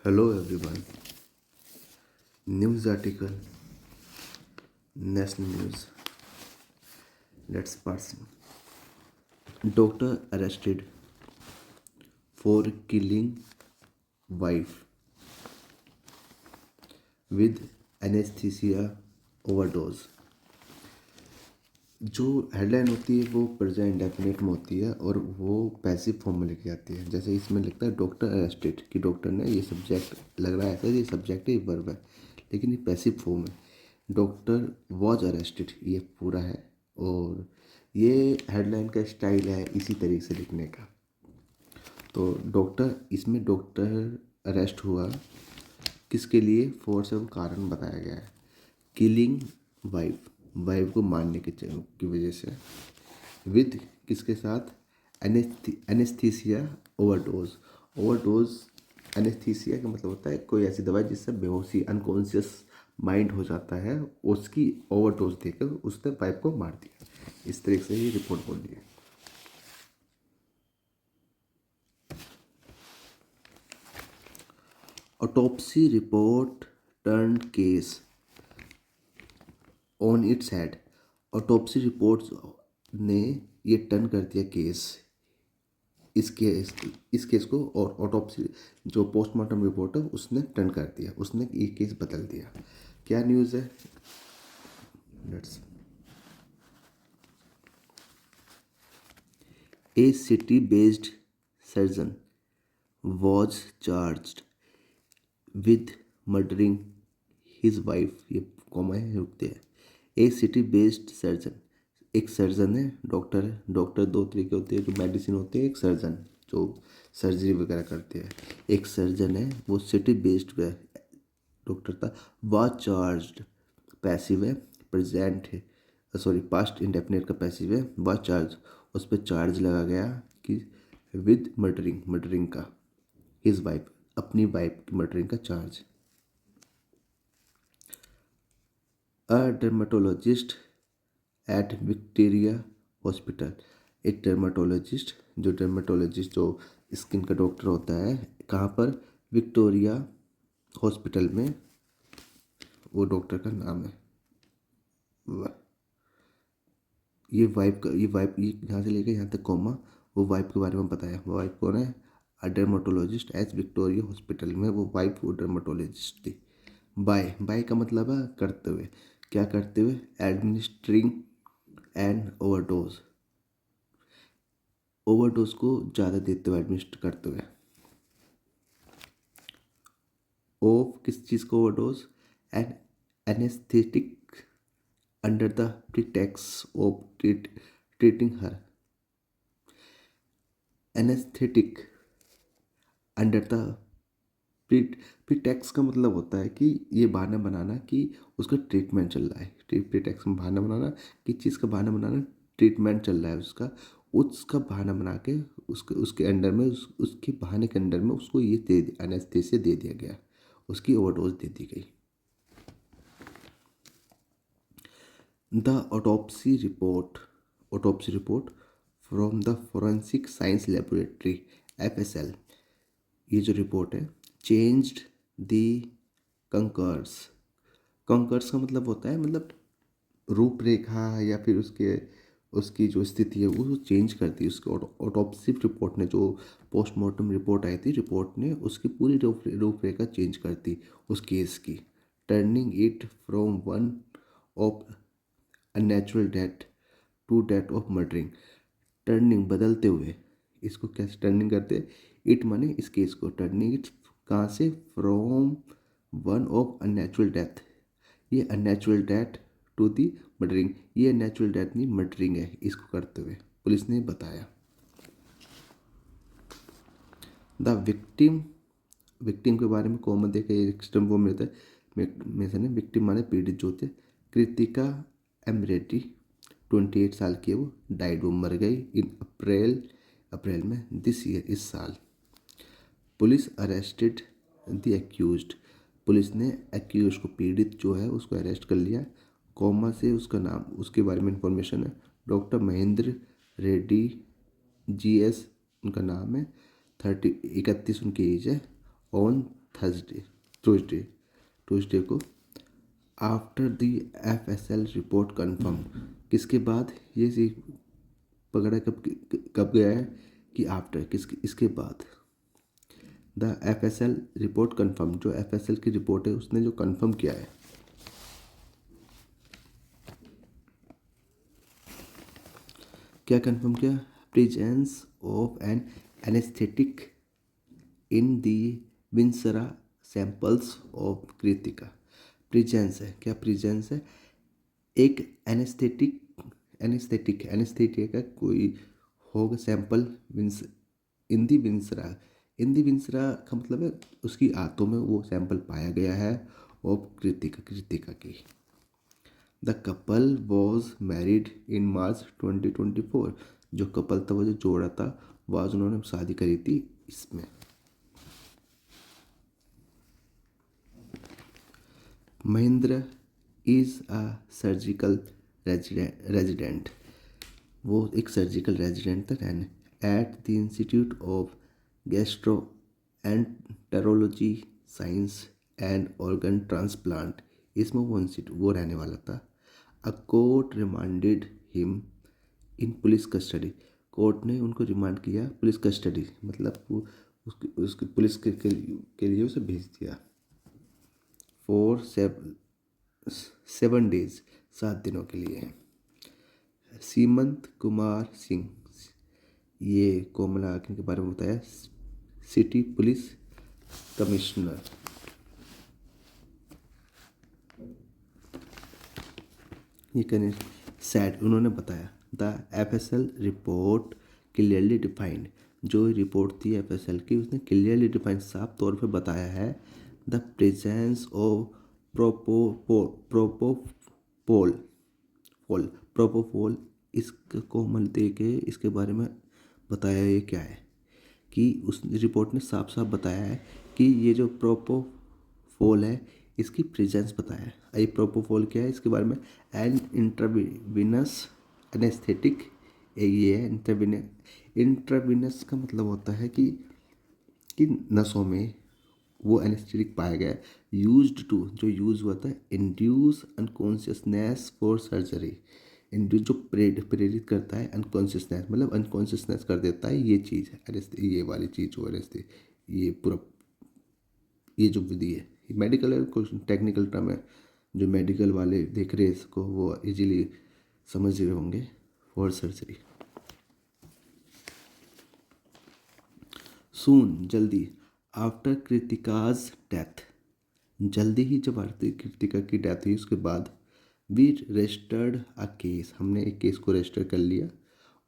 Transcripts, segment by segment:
Hello everyone. News article, national news. Let's parsing. Doctor arrested for killing wife with anesthesia overdose. जो headline होती है वो present indefinite में होती है और वो पैसिव फॉर्म में लिखी जाती है। जैसे इसमें लिखता है डॉक्टर अरेस्टेड कि डॉक्टर ने ये सब्जेक्ट लग रहा है ऐसा, ये सब्जेक्ट है, ये वर्ब है, लेकिन ये पैसिव फॉर्म है। डॉक्टर वॉज अरेस्टेड ये पूरा है और ये हेडलाइन का स्टाइल है इसी तरीके से लिखने का। तो डॉक्टर, इसमें डॉक्टर अरेस्ट हुआ किसके लिए, फोर्स एवं कारण बताया गया है। किलिंग वाइफ, वाइफ को मारने की वजह से, विद किसके साथ, एनेस्थीसिया ओवरडोज। ओवरडोज एनेस्थीसिया का मतलब होता है कोई ऐसी दवाई जिससे बेहोशी, अनकॉन्शियस माइंड हो जाता है, उसकी ओवरडोज देकर उसने वाइफ को मार दिया। इस तरीके से ये रिपोर्ट बोल रही है। Autopsy report turn case on its head. Autopsy reports ने ये टर्न कर दिया केस, इस केस को, और ऑटोप्सी जो पोस्टमार्टम रिपोर्ट है उसने टर्न कर दिया, उसने ये केस बदल दिया। क्या न्यूज़ है, let's. A city based surgeon was charged with murdering his wife, ये कॉमा है, रुकते हैं। ए सिटी बेस्ड सर्जन, एक सर्जन है, डॉक्टर है। डॉक्टर दो तरीके होते हैं, जो मेडिसिन होते हैं, एक सर्जन जो सर्जरी वगैरह करते हैं। एक सर्जन है, वो सिटी बेस्ड डॉक्टर था। वाज चार्ज्ड, पैसिव है, प्रेजेंट है, सॉरी पास्ट इंडेफिनिट का पैसिव है। वाज चार्ज, उस पर चार्ज लगा गया कि विद मर्डरिंग, मर्डरिंग का, हिज वाइफ, अपनी वाइफ की मर्डरिंग का चार्ज। अ डर्माटोलॉजिस्ट एट विक्टोरिया हॉस्पिटल, एक डर्माटोलॉजिस्ट, जो डर्माटोलॉजिस्ट जो स्किन का डॉक्टर होता है, कहाँ पर, विक्टोरिया हॉस्पिटल में, वो डॉक्टर का नाम है। ये वाइफ का, ये वाइफ, ये यहाँ से लेकर यहाँ तक कॉमा, वो वाइफ के बारे में बताया। वो वाइफ कौन है, अ डर्माटोलॉजिस्ट एज विक्टोरिया हॉस्पिटल में, वो वाइफ वो डर्माटोलॉजिस्ट थी। बाय का मतलब है करते हुए, क्या करते हुए, एडमिनिस्ट्रिंग एंड ओवरडोज, ओवरडोज को ज़्यादा देते हुए, एडमिनिस्टर करते हुए। ऑफ किस चीज़ को, overdose, and anaesthetic under the pretext of treating her. Anaesthetic under the pretext का मतलब होता है कि ये बहाना बनाना कि उसका ट्रीटमेंट चल रहा है। प्रीटेक्स्ट में बहाना बनाना, किस चीज़ का बहाना बनाना, ट्रीटमेंट चल रहा है उसका, उसका बहाना बना के उसके उसके अंडर में, उसके बहाने के अंडर में उसको ये दे, एनेस्थेसिया दे दिया गया, उसकी ओवरडोज दे दी गई। The autopsy report from the forensic science laboratory FSL, ये जो रिपोर्ट है, चेंज्ड द कंकर्स। कंकर्स का मतलब होता है, मतलब रूपरेखा या फिर उसके, उसकी जो स्थिति है वो चेंज करती है। उसके ऑटोप्सी रिपोर्ट ने, जो पोस्टमार्टम रिपोर्ट आई थी, रिपोर्ट ने उसकी पूरी रूपरेखा चेंज कर दी उस केस की, turning it from one of unnatural death to death of murdering. Turning बदलते हुए, इसको कैसे टर्निंग करते, इट माने इस केस को, टर्निंग इट कहाँ से, from one of unnatural death, ये unnatural death to the murdering, ये नेचुरल डेथ नहीं मर्डरिंग है, इसको करते हुए पुलिस ने बताया। द विक्टिम, विक्टिम के बारे में कॉमन देखे एक्सटर्म वो मिलता है, में से विक्टिम माने पीड़ित जो थे। कृतिका एम रेड्डी 28 साल की है, वो डाइड, वो मर गई इन अप्रैल में दिस ईयर, इस साल। Police arrested the accused, police ने एक्यूज को, पीड़ित जो है उसको अरेस्ट कर लिया। कॉमा से उसका नाम, उसके बारे में इंफॉर्मेशन है, डॉक्टर महेंद्र रेड्डी GS उनका नाम है, 31 उनकी एज है। ऑन ट्यूसडे ट्यूसडे को after the FSL report confirm. किसके बाद ये पकड़ा कब गया है कि आफ्टर इसके बाद द FSL रिपोर्ट कन्फर्म, जो FSL की रिपोर्ट है उसने जो कन्फर्म किया है। क्या कन्फर्म किया? Presence of an anesthetic in the viscera samples of Kritika. Presence है, क्या प्रेजेंस है? एक एनेस्थेटिक का कोई होगा सैंपल इन दी विंसरा का मतलब है उसकी आंतों में वो सैंपल पाया गया है ऑफ कृतिका की। The couple was married in March 2024। जो कपल था, वो जो जोड़ा था, वह उन्होंने शादी करी थी इसमें। Mahendra is a surgical resident. वो एक सर्जिकल रेजिडेंट था at the institute of gastro enterology science and organ transplant. इसमें वो रहने वाला था। A court remanded him in police custody. Court ने उनको रिमांड किया पुलिस कस्टडी, मतलब वो उसके पुलिस के लिए उसे भेज दिया फॉर 7 डेज, 7 दिनों के लिए। सीमंत कुमार सिंह, ये कोमला आखिर के बारे में बताया, सिटी पुलिस कमिश्नर। ये कहने सैड उन्होंने बताया the FSL report clearly defined. जो रिपोर्ट थी FSL की उसने क्लियरली डिफाइंड, साफ तौर पे बताया है द प्रेजेंस ऑफ प्रोपोफोल। इसको कोमल दे के इसके बारे में बताया ये क्या है कि उस रिपोर्ट ने साफ साफ बताया है कि ये जो प्रोपोफोल है इसकी प्रेजेंस बताया है। ये प्रोपोफोल क्या है इसके बारे में? An intravenous anaesthetic. ये है इंट्रावीनस का मतलब होता है कि नसों में वो एनेस्थेटिक पाया गया, यूज्ड टू, जो यूज़ हुआ था, induce unconsciousness for surgery. Induce जो प्रेरित करता है अनकॉन्शियसनेस, मतलब अनकॉन्शियसनेस कर देता है, ये चीज़ है ये वाली चीज़ जो ये पूरा ये जो विधि है, ये मेडिकल है, कुछ टेक्निकल टर्म है, जो मेडिकल वाले देख रहे हैं इसको वो इजीली समझ रहे होंगे। फॉर सर्जरी सून, जल्दी, आफ्टर कृतिकाज डेथ, जल्दी ही जब आरती कृतिका की डेथ हुई उसके बाद, वी रजिस्टर्ड अ केस, हमने एक केस को रजिस्टर कर लिया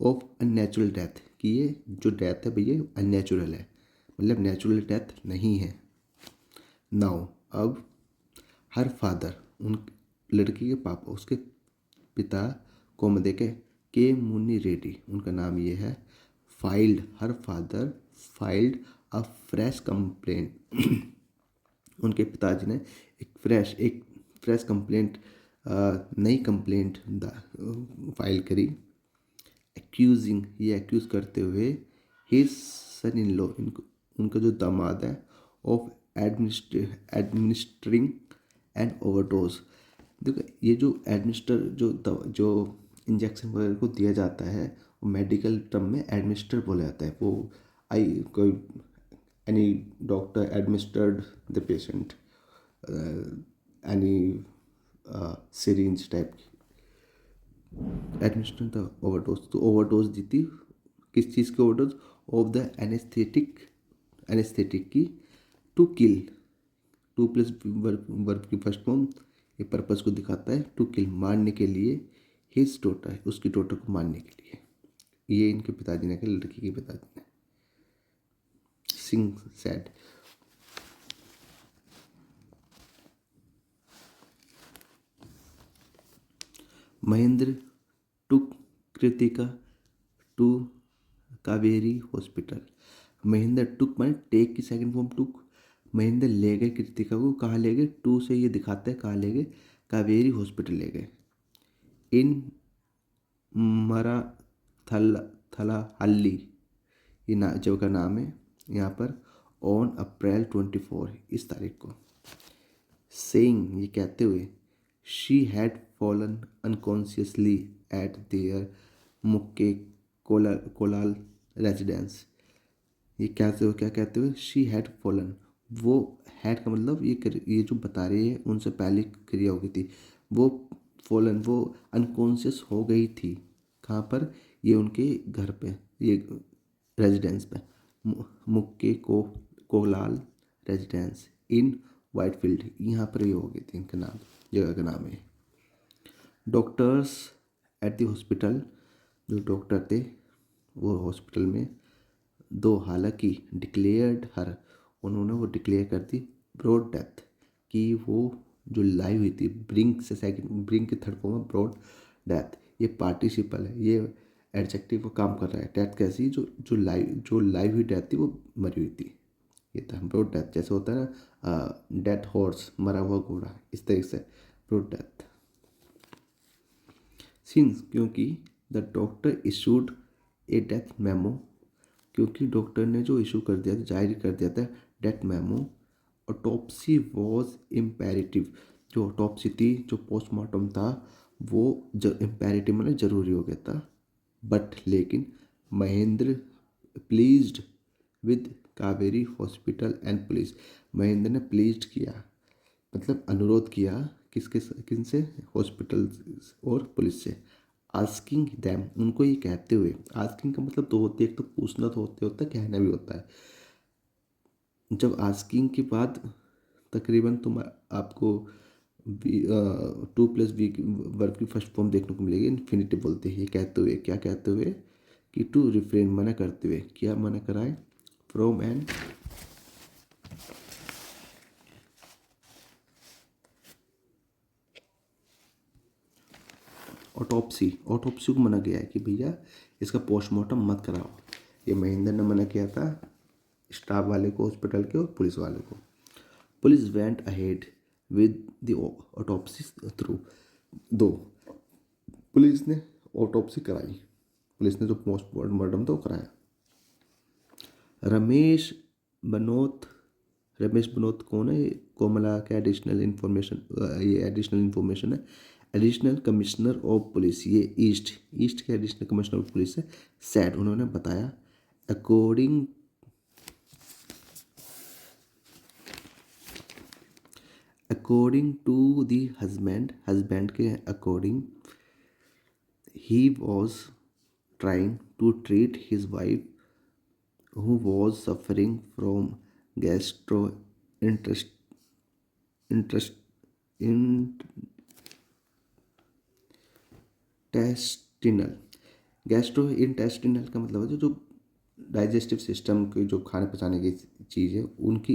ऑफ अननेचुरल डेथ, कि ये जो डेथ है भैया अननेचुरल है, मतलब नेचुरल डेथ नहीं है। नाउ अब हर फादर, उन लड़की के पापा, उसके पिता को देखे के मुन्नी रेड्डी, उनका नाम ये है, filed, her father filed a fresh complaint. उनके पिताजी ने एक फ्रेश कंप्लेंट, नई कंप्लेंट फाइल करी, एक्यूजिंग, ये एक्यूज़ करते हुए हिज सन इन लॉ, उनका जो दामाद है, ऑफ एडमिनिस्ट्रिंग एंड ओवरडोज। देखो ये जो जो इंजेक्शन वगैरह को दिया जाता है वो मेडिकल टर्म में एडमिनिस्टर बोला जाता है। वो कोई any doctor administered the patient any syringe type की, एडमिनिस्टर द ओवरडोज। तो ओवरडोज दी थी, किस चीज़ की ओवरडोज? ऑफ द एनेस्थेटिक की, to kill, to plus verb की फर्स्ट फॉर्म, ये पर्पस को दिखाता है, टू किल, मारने के लिए, हिज डॉटर, उसकी डॉटर को मारने के लिए। ये इनके पिताजी ने कहा, लड़की के पिताजी ने। Singh said, Mahendra took Kritika to Kaveri hospital. Mahendra took माने टेक की सेकंड फॉर्म टुक। महेंद्र ले गए कृतिका को, कहाँ ले गए? टू से ये दिखाते हैं कहाँ ले गए, कावेरी हॉस्पिटल ले गए। इन मराथल थला हल्ली, ये जगह का नाम है यहाँ पर, ऑन अप्रैल 24 इस तारीख को, सेइंग ये कहते हुए she had fallen unconsciously eight there मुक्के कोलाल रेजिडेंस। ये क्या कहते हुए शी हैड फॉलन, वो हैड का मतलब ये जो बता रही है उनसे पहले क्रिया हो गई थी, वो फॉलन वो अनकॉन्शियस हो गई थी। कहाँ पर? ये उनके घर पे, ये रेजिडेंस पे, मुक्के कोलाल रेजिडेंस इन वाइटफील्ड, यहाँ पर ये हो गई थी। इनका नाम, जगह का नाम है। डॉक्टर्स एट द हॉस्पिटल, जो डॉक्टर थे वो हॉस्पिटल में, दो हालांकि डिक्लेयर्ड हर, उन्होंने वो डिक्लेयर कर दी ब्रॉड डेथ, कि वो जो लाइव हुई थी, ब्रिंक से सेकंड, ब्रिंक के थर्ड फॉर्म में ब्रॉड डेथ, ये पार्टिसिपल है, ये एडजेक्टिव को काम कर रहा है। डेथ कैसी? जो लाइव हुई डेथ थी वो मरी हुई थी, ये था ब्रॉड डेथ। जैसे होता है ना डेथ हॉर्स, मरा हुआ घोड़ा, इस तरीके से ब्रॉड डेथ। सिंस, क्योंकि the doctor issued A death memo, क्योंकि डॉक्टर ने जो इशू कर दिया था, जारी कर दिया था death memo, autopsy was imperative, जो ऑटोप्सी थी, जो पोस्टमार्टम था, वो इम्पेरेटिव मतलब जरूरी हो गया था। बट लेकिन Mahendra pleased with Kaveri hospital and police, Mahendra ने प्लीज्ड किया मतलब अनुरोध किया, किन से? हॉस्पिटल और पुलिस से। आस्किंग दैम, उनको ये कहते हुए, आस्किंग का मतलब दो होते हैं, एक तो पूछना तो होता है, कहना भी होता है। जब आस्किंग के बाद तकरीबन आपको 2+V वर्ब की फर्स्ट फॉर्म देखने को मिलेगी, इन्फिनिटिव बोलते हैं। ये कहते हुए, क्या कहते हुए? कि टू रिफ्रेन, मना करते हुए। क्या मना कराए? फ्रॉम एंड ऑटोप्सी, ऑटोप्सी को मना किया है कि भैया इसका पोस्टमार्टम मत कराओ। ये महेंद्र ने मना किया था स्टाफ वाले को, हॉस्पिटल के और पुलिस वाले को। Police went ahead with the autopsy through, दो पुलिस ने ऑटोप्सी कराई, पुलिस ने जो पोस्टमार्टम था वो कराया। रमेश बनोत, रमेश बनोत कौन है? कोमला का एडिशनल इंफॉर्मेशन, ये एडिशनल इंफॉर्मेशन है। एडिशनल कमिश्नर ऑफ पुलिस, ये ईस्ट के एडिशनल कमिश्नर ऑफ पुलिस है। सैड, उन्होंने बताया, अकॉर्डिंग टू दी हस्बैंड के according, he was trying to treat his wife who was suffering from gastrointestinal gastrointestinal का मतलब है जो डाइजेस्टिव सिस्टम के, जो खाने पचाने की चीज़ है, उनकी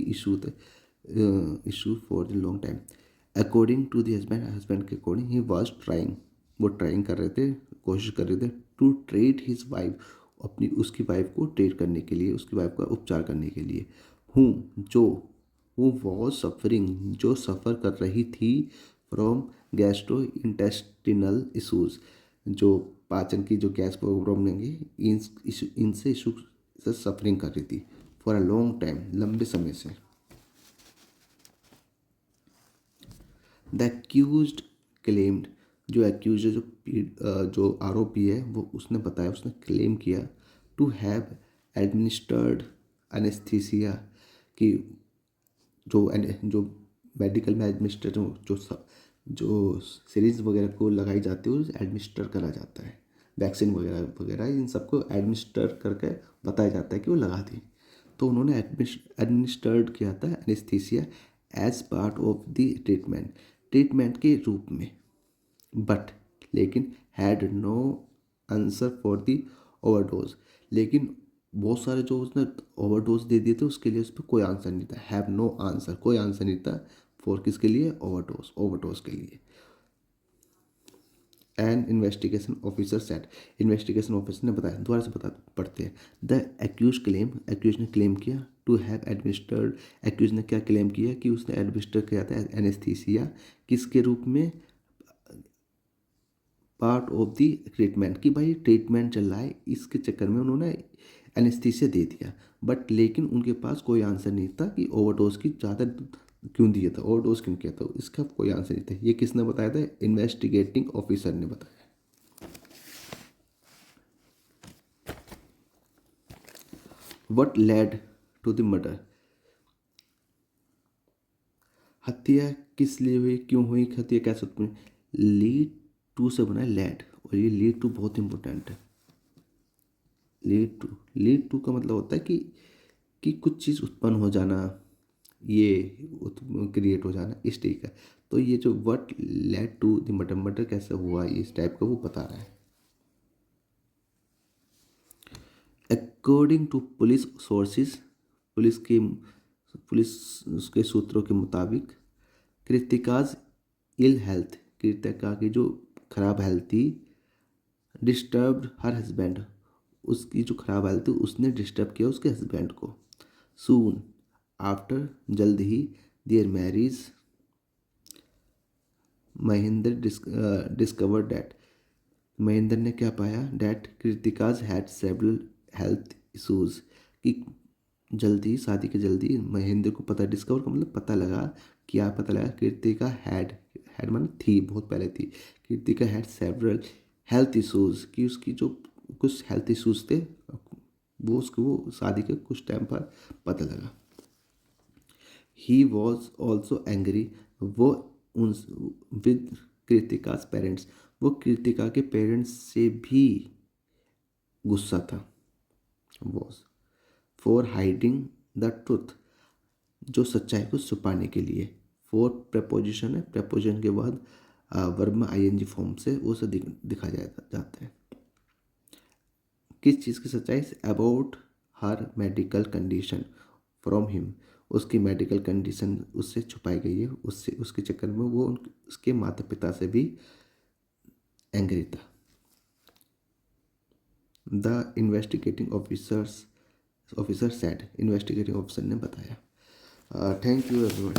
issue for the long time. According to the husband के अकॉर्डिंग, ही वॉज ट्राइंग, वो ट्राइंग कर रहे थे, कोशिश कर रहे थे, टू ट्रीट हिज वाइफ, अपनी उसकी वाइफ को ट्रीट करने के लिए, उसकी वाइफ का उपचार करने के लिए। हु वॉज सफरिंग, जो सफ़र कर रही थी, फ्रॉम गैस्ट्रो इंटेस्टिनल इशूज़, जो पाचन की जो गैस प्रॉब्लम होंगी, इनसे इशू से सफरिंग कर रही थी फॉर अ लॉन्ग टाइम, लंबे समय से। द एक्यूज्ड क्लेम्ड, जो एक्यूज है, जो आरोपी है, वो उसने बताया, उसने क्लेम किया टू हैव एडमिनिस्टर्ड एनेस्थीसिया, कि जो मेडिकल में एडमिनिस्टर, जो सीरीज वगैरह को लगाई जाती है, उसे एडमिनिस्टर करा जाता है, वैक्सीन वगैरह वगैरह इन सबको एडमिनिस्टर करके बताया जाता है कि वो लगा दी। तो उन्होंने एडमिनिस्टर्ड किया था anaesthesia as part of the treatment के रूप में, बट लेकिन had no answer for the overdose, लेकिन बहुत सारे जो उसने ओवरडोज दे दिए थे उसके लिए उस पर कोई आंसर नहीं था। हैव नो आंसर, कोई आंसर नहीं था फॉर किसके लिए? ओवरडोज के लिए। And investigation officer set, investigation officer ने बताया, दोबारा से पढ़ते हैं। द एक्यूज क्लेम, एक्यूज ने क्लेम किया टू हैव एडमिनिस्टर्ड, एक्यूज ने क्या क्लेम किया? कि उसने एडमिनिस्टर किया था एनेस्थीसिया, किसके रूप में? पार्ट ऑफ द ट्रीटमेंट, कि भाई ट्रीटमेंट चल रहा है, इसके चक्कर में उन्होंने एनेस्थीसिया दे दिया, बट लेकिन उनके पास कोई आंसर नहीं था कि ओवरडोज की ज़्यादा क्यों दिया था, ओवरडोज क्यों किया था, इसका कोई आंसर नहीं था। ये किसने बताया था? इन्वेस्टिगेटिंग ऑफिसर ने बताया। What led to the murder, हत्या किस लिए हुई, क्यों हुई, हत्या कैसे उत्पन्न? लीड टू से बना है लेड, और ये लीड टू बहुत इंपॉर्टेंट है। लीड टू का मतलब होता है कि कुछ चीज़ उत्पन्न हो जाना, ये क्रिएट हो जाना, इस टाइप का। तो ये जो what led to the murder, murder कैसे हुआ, इस टाइप का वो बता रहा है। According to police sources, police के सूत्रों के मुताबिक कृतिकाज इल हेल्थ, कृतिका की जो खराब हेल्थ थी, डिस्टर्ब्ड हर हस्बैंड, उसकी जो खराब हेल्थ थी उसने डिस्टर्ब किया उसके हस्बैंड को। सून आफ्टर, जल्द ही, their marriage, Mahendra discovered that, Mahendra ने क्या पाया? That Kritika's had several health issues, कि जल्दी, शादी के जल्दी महेंद्र को पता, डिस्कवर का मतलब पता लगा, क्या पता लगा? कृतिका हैड, हैड माने थी, बहुत पहले थी, Kritika had several health issues, कि उसकी जो कुछ हेल्थ इशूज थे वो उसको वो शादी के कुछ टाइम पर पता लगा। ही वॉज ऑल्सो एंग्री, वो उन विद कृतिकाज पेरेंट्स, वो कृतिका के पेरेंट्स से भी गुस्सा था। Was for hiding the truth, जो सच्चाई को छुपाने के लिए। फोर प्रपोजिशन है, प्रपोजिशन के बाद वर्ब में आईएनजी फॉर्म से वो से दिखा जाता है। किस चीज़ की सच्चाई? About her medical condition from him, उसकी मेडिकल कंडीशन उससे छुपाई गई है, उससे उसके चक्कर में वो उसके माता पिता से भी एंग्री था। The investigating officer said, investigating officer ने बताया। Thank you everyone.